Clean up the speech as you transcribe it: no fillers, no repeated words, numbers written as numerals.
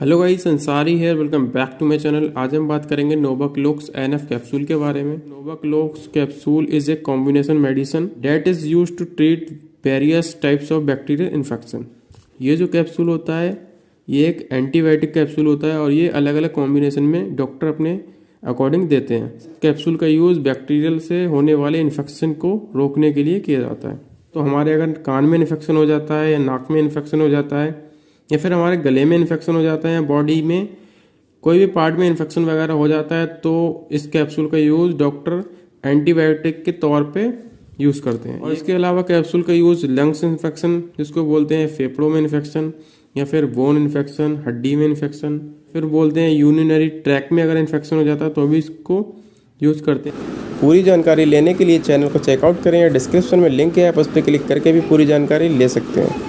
Hello guys, Ansari है। Welcome back to my channel. आज हम बात करेंगे नोवाक्लोक्स एनएफ कैप्सूल के बारे में। Novaclox capsule is a combination medicine that is used to treat various types of bacterial infection. ये जो कैप्सूल होता है ये एक एंटीबायोटिक कैप्सूल होता है और ये अलग अलग कॉम्बिनेशन में डॉक्टर अपने अकॉर्डिंग देते हैं। कैप्सूल का यूज़ बैक्टीरियल से होने वाले इन्फेक्शन को रोकने के लिए किया जाता है। तो हमारे अगर कान में इन्फेक्शन हो जाता है या नाक में इन्फेक्शन हो जाता है या फिर हमारे गले में इन्फेक्शन हो जाता है या बॉडी में कोई भी पार्ट में इन्फेक्शन वगैरह हो जाता है तो इस कैप्सूल का यूज़ डॉक्टर एंटीबायोटिक के तौर पे यूज़ करते हैं। और इसके अलावा कैप्सूल का यूज़ लंग्स इन्फेक्शन जिसको बोलते हैं फेफड़ों में इन्फेक्शन या फिर बोन इन्फेक्शन, हड्डी में इन्फेक्शन, फिर बोलते हैं यूरिनरी ट्रैक में अगर इन्फेक्शन हो जाता है तो भी इसको यूज़ करते हैं। पूरी जानकारी लेने के लिए चैनल को चेकआउट करें या डिस्क्रिप्शन में लिंक है, आप उस पर क्लिक करके भी पूरी जानकारी ले सकते हैं।